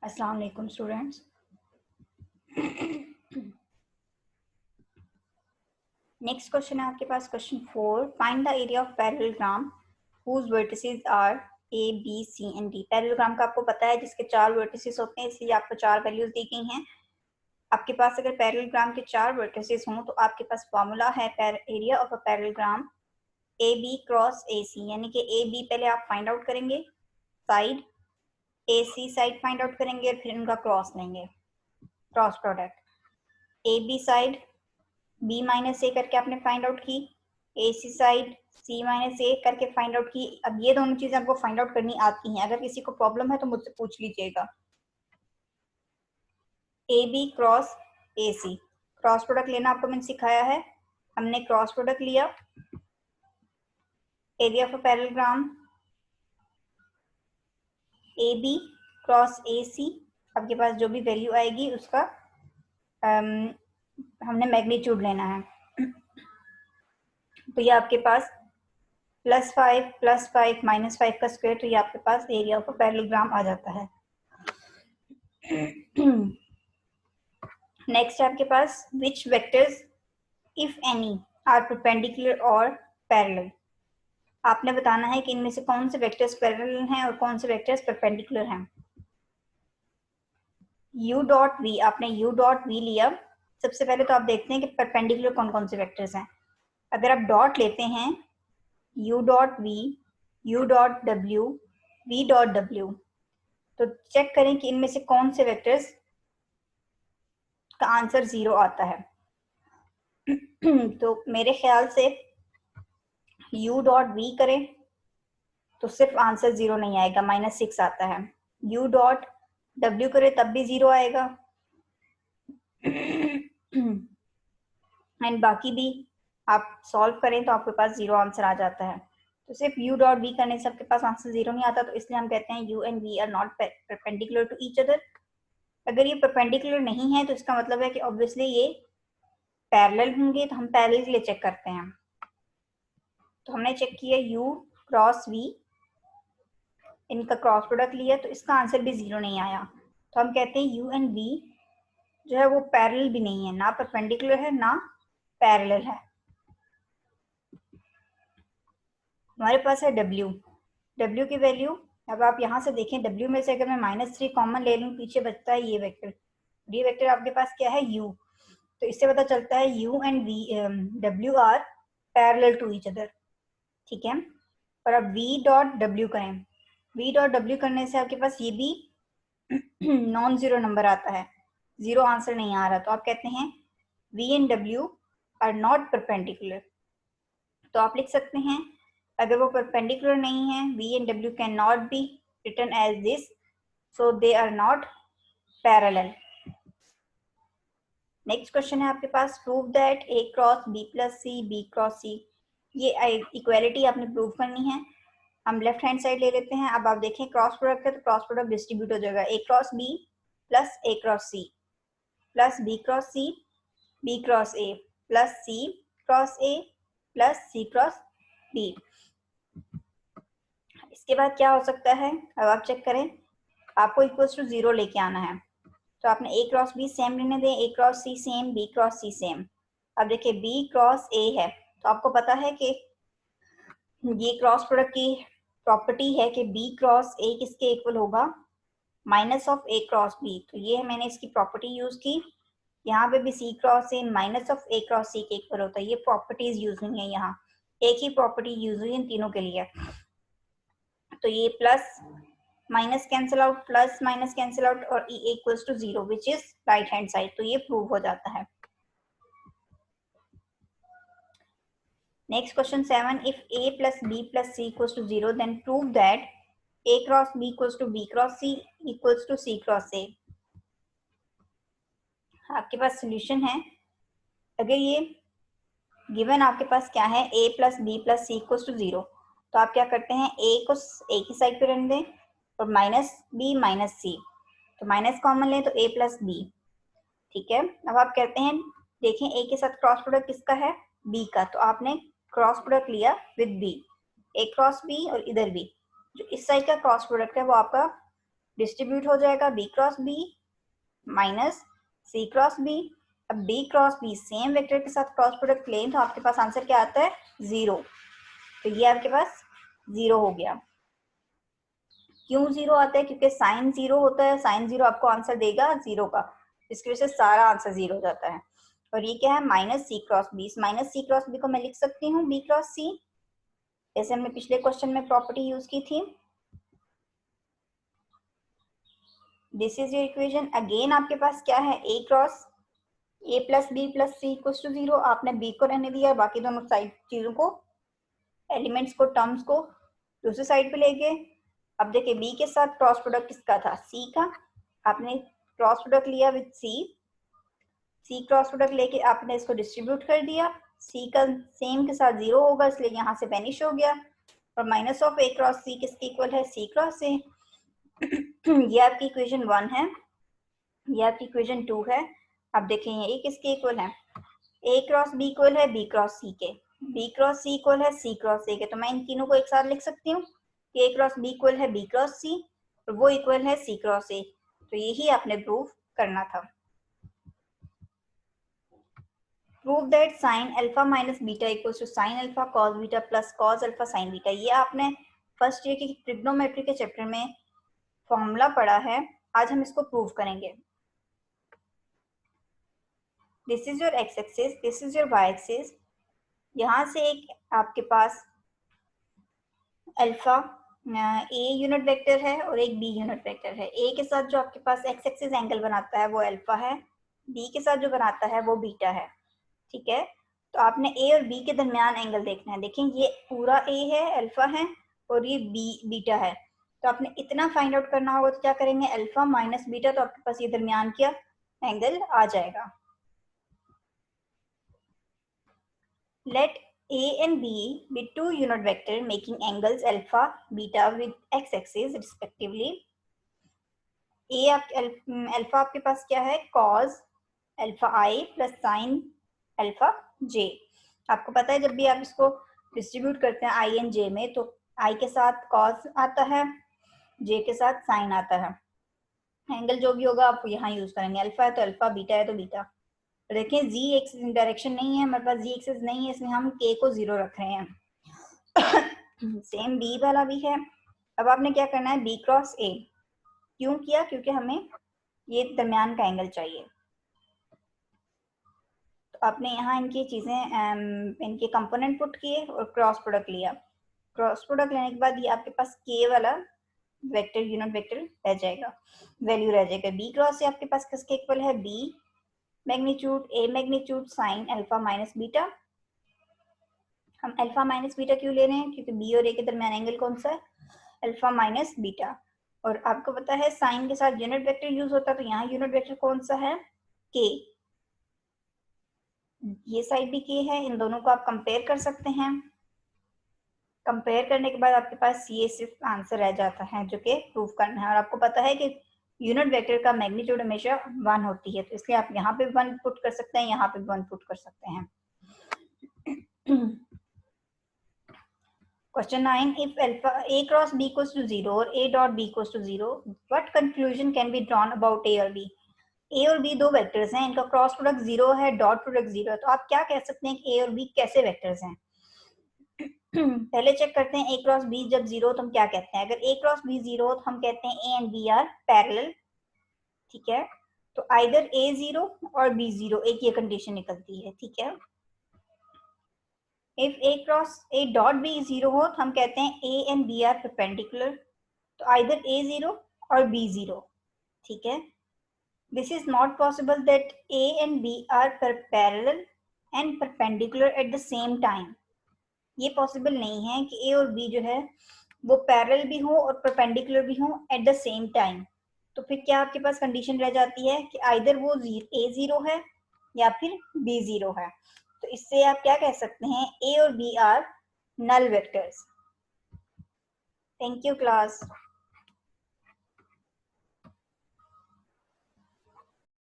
अस्सलाम वालेकुम students. Next question है आपके पास question 4। Find the area of parallelogram whose vertices are A B C and D. Parallelogram का आपको पता है जिसके 4 वर्टिसेस होते हैं, इसलिए आपको 4 वैल्यूज दी गई हैं। आपके पास अगर पैरेललोग्राम के 4 वर्टिसेस हों तो आपके पास फॉर्मूला है area of a parallelogram A B cross A C, यानी कि ए बी पहले आप फाइंड आउट करेंगे side, A C side find out करेंगे और फिर उनका क्रॉस लेंगे, cross product. A B side B minus A करके आपने फाइंड आउट की, ए C side C minus A करके फाइंड आउट की। अब ये दोनों चीजें आपको फाइंड आउट करनी आती हैं, अगर किसी को प्रॉब्लम है तो मुझसे पूछ लीजिएगा। A B cross A C, cross product लेना आपको मैंने सिखाया है। हमने क्रॉस प्रोडक्ट लिया, area of a parallelogram A B cross A C, आपके पास जो भी वैल्यू आएगी उसका हमने मैग्नीट्यूड लेना है। तो ये आपके पास +5 +5 -5 का स्क्वायर, तो ये आपके पास एरिया ऑफ पैरेललोग्राम आ जाता है। नेक्स्ट है आपके पास which vectors if any are perpendicular और पैरेलल। आपने बताना है कि इनमें से कौन से वेक्टर्स पैरेलल हैं और कौन से वेक्टर्स परपेंडिकुलर हैं। u डॉट वी, आपने u डॉट वी लिया। सबसे पहले तो आप देखते हैं कि परपेंडिकुलर कौन कौन से वेक्टर्स हैं। अगर आप डॉट लेते हैं u dot V, u dot w, v dot w, तो चेक करें कि इनमें से कौन से वेक्टर्स का आंसर 0 आता है। तो मेरे ख्याल से u डॉट v करें तो सिर्फ आंसर 0 नहीं आएगा, -6 आता है। u डॉट w करें तब भी 0 आएगा एंड बाकी भी आप सॉल्व करें तो आपके पास 0 आंसर आ जाता है। तो सिर्फ u डॉट v करने से आपके पास आंसर 0 नहीं आता, तो इसलिए हम कहते हैं u and v are not perpendicular to each other. अगर ये परपेंडिकुलर नहीं है तो इसका मतलब है कि ऑब्वियसली ये पैरेलल होंगे, तो हम पैरेलल के लिए चेक करते हैं। तो हमने चेक किया u क्रॉस v, इनका क्रॉस प्रोडक्ट लिया तो इसका आंसर भी 0 नहीं आया। तो हम कहते हैं u एंड v जो है वो पैरेलल भी नहीं है, ना परपेंडिकुलर है ना पैरेलल है। हमारे पास है w की वैल्यू। अब आप यहाँ से देखें w में से अगर मैं -3 कॉमन ले लूँ, पीछे बचता है ये वेक्टर, ये वेक्टर आपके पास क्या है u, तो इससे पता चलता है u and w are parallel to each other. ठीक है, और अब v डॉट w करें, v डॉट w करने से आपके पास ये भी नॉन जीरो नंबर आता है, 0 आंसर नहीं आ रहा। तो आप कहते हैं v and w are not perpendicular. तो आप लिख सकते हैं अगर वो परपेंडिकुलर नहीं है, v and w can not be written as this, so they are not parallel. Next question है आपके पास prove that a cross b plus C b cross c। ये इक्वालिटी आपने प्रूव करनी है। हम लेफ्ट हैंड साइड ले लेते हैं। अब आप देखें क्रॉस प्रोडक्ट है तो क्रॉस प्रोडक्ट डिस्ट्रीब्यूट हो जाएगा, a cross b plus a cross c plus b cross c b cross a plus c cross a plus c cross b। इसके बाद क्या हो सकता है, अब आप चेक करें, आपको इक्वल्स टू 0 लेके आना है। तो आपने a क्रॉस b सेम लेने दें, a cross c same, b cross c same. अब देखिए b क्रॉस a है तो आपको पता है कि ये क्रॉस प्रोडक्ट की प्रॉपर्टी है कि b क्रॉस a किसके इक्वल होगा, minus of a cross b। तो ये मैंने इसकी प्रॉपर्टी यूज की। यहाँ पे भी c cross a minus of a cross c के इक्वल होता है। ये प्रॉपर्टीज यूज हुई है, यहाँ एक ही प्रॉपर्टी यूज हुई इन तीनों के लिए। तो ये plus minus cancel out, plus minus cancel out, और e equals to 0 which is right hand side. तो ये प्रूव हो जाता है। Next question 7, if a plus b plus c equals to 0 then prove that a cross b equals to b cross c equals to c cross a। आपके पास solution है। अगर ये given आपके पास क्या है, a plus b plus c equals to 0, तो आप क्या करते हैं a को a की साइड पे रहने दें और माइनस b माइनस c, तो माइनस कॉमन लें तो a प्लस b। ठीक है, अब आप कहते हैं देखें a के साथ क्रॉस प्रोडक्ट किसका है, b का, तो आपने क्रॉस प्रोडक्ट लिया with b, a cross b और इधर b, जो इस साइड का क्रॉस प्रोडक्ट है वो आपका डिस्ट्रीब्यूट हो जाएगा B cross B minus C cross B. अब B cross B same vector के साथ क्रॉस प्रोडक्ट लें तो आपके पास आंसर क्या आता है 0। तो ये आपके पास 0 हो गया। क्यों 0 आता है? क्योंकि साइन 0 होता है, साइन 0 आपको आंसर देगा 0 का, इसकी वजह से सारा आंसर 0 हो जाता है। और ये क्या है minus C cross B. Minus C cross B को मैं लिख सकती हूँ बी क्रॉस सी, जैसे हमने पिछले क्वेश्चन में प्रॉपर्टी यूज की थी। This is your equation. Again आपके पास क्या है A cross A plus B plus C equals to 0। आपने बी को रहने दिया, बाकी दोनों साइड चीजों को, एलिमेंट्स को, टर्म्स को दूसरी साइड पे ले गए। अब देखिए बी के साथ क्रॉस प्रोडक्ट किसका था? सी का। आपने क्रॉस प्रोडक्ट लिया with C, C cross product लेके आपने इसको डिस्ट्रीब्यूट कर दिया। सी का सेम के साथ 0 होगा, इसलिए यहाँ से वेनिश हो गया। और माइनस ऑफ ए क्रॉस सी किसके इक्वल है? सी क्रॉस ए। ये आपकी इक्वेशन 1 है, ये आपकी इक्वेशन 2 है। अब देखेंगे ये किसके इक्वल है? ए क्रॉस बी इक्वल है बी क्रॉस सी के, बी क्रॉस सी इक्वल है सी क्रॉस ए के। तो मैं इन तीनों को एक साथ लिख सकती हूँ कि ए क्रॉस बी इक्वल है बी क्रॉस सी और वो इक्वल है सी क्रॉस ए। तो यही आपने प्रूव करना था। Prove that sine alpha minus beta equals to sine alpha cos beta plus cos alpha sine beta. ये आपने फर्स्ट ईयर की ट्रिग्नोमेट्री के चैप्टर में फॉर्मूला पढ़ा है, आज हम इसको प्रूव करेंगे। This is your X axis, this is your Y axis. यहाँ से एक आपके पास अल्फा ए यूनिट वेक्टर है और एक बी यूनिट वेक्टर है। ए के साथ जो आपके पास एक्स एक्सिस एंगल बनाता है वो अल्फा है, बी के साथ जो बनाता है वो बीटा है। ठीक है, तो आपने ए और बी के दरमियान एंगल देखना है। देखें ये पूरा ए है, अल्फा है, और ये बी बीटा है। तो आपने इतना फाइंड आउट करना होगा, तो क्या करेंगे अल्फा माइनस बीटा, तो आपके पास ये दरमियान क्या एंगल आ जाएगा। Let A and B be two unit vector making angles alpha beta with x axis respectively. Alpha आपके पास क्या है? cos alpha i plus sine alpha j। आपको पता है जब भी आप इसको डिस्ट्रीब्यूट करते हैं i एंड j में, तो i के साथ cos आता है, j के साथ साइन आता है। एंगल जो भी होगा आप यहाँ यूज करेंगे, अल्फा है तो अल्फा, बीटा है तो बीटा। देखें जी एक्सिस डायरेक्शन नहीं है हमारे पास, जी एक्सिस नहीं है, इसमें हम k को 0 रख रहे हैं। सेम बी वाला भी है। अब आपने क्या करना है बी क्रॉस ए। क्यों किया? क्योंकि हमें ये दरमियान का एंगल चाहिए। तो आपने यहाँ इनकी चीजें इनके कंपोनेंट पुट किए और क्रॉस प्रोडक्ट लिया। क्रॉस प्रोडक्ट लेने के बाद ये आपके पास के वाला वेक्टर यूनिट वेक्टर रह जाएगा, वैल्यू रह जाएगा। बी क्रॉस से आपके पास किसके इक्वल है? B magnitude A magnitude sine alpha minus beta. हम अल्फा माइनस बीटा क्यों ले रहे हैं? क्योंकि बी और ए के दरमियान एंगल कौन सा है? Alpha minus beta. और आपको पता है साइन के साथ यूनिट वेक्टर यूज होता है, तो यहाँ यूनिट वेक्टर कौन सा है? के। ये साइड भी के है, इन दोनों को आप कंपेयर कर सकते हैं। कंपेयर करने के बाद आपके पास ये सिर्फ आंसर रह जाता है जो कि प्रूव करना है। और आपको पता है कि यूनिट वेक्टर का मैग्नीट्यूड हमेशा 1 होती है, तो इसलिए आप यहाँ पे 1 पुट कर सकते हैं, यहाँ पे 1 पुट कर सकते हैं। Question 9. If alpha a cross b equals to 0 or a dot b equals to 0, what conclusion can be drawn about a और b? a और b दो वेक्टर्स हैं, इनका क्रॉस प्रोडक्ट 0 है, डॉट प्रोडक्ट 0 है, तो आप क्या कह सकते हैं कि a और b कैसे वेक्टर्स हैं? पहले चेक करते हैं a क्रॉस b जब 0 तो हम क्या कहते हैं? अगर a क्रॉस b 0 तो हम कहते हैं a and b are parallel. ठीक है, तो आइदर a 0 और b 0, एक ये कंडीशन निकलती है। ठीक है, if a cross a dot b 0 हो तो हम कहते हैं a and b are perpendicular, तो आइदर a 0 और b 0। ठीक है, this is not possible that a and b are parallel and perpendicular at the same time. ये पॉसिबल नहीं है कि a और b जो है वो पैरेलल भी हो और परपेंडिकुलर भी हो एट द सेम टाइम। तो फिर क्या आपके पास कंडीशन रह जाती है कि आइदर वो a 0 है या फिर b 0 है। तो इससे आप क्या कह सकते हैं? a और b are null vectors. Thank you class.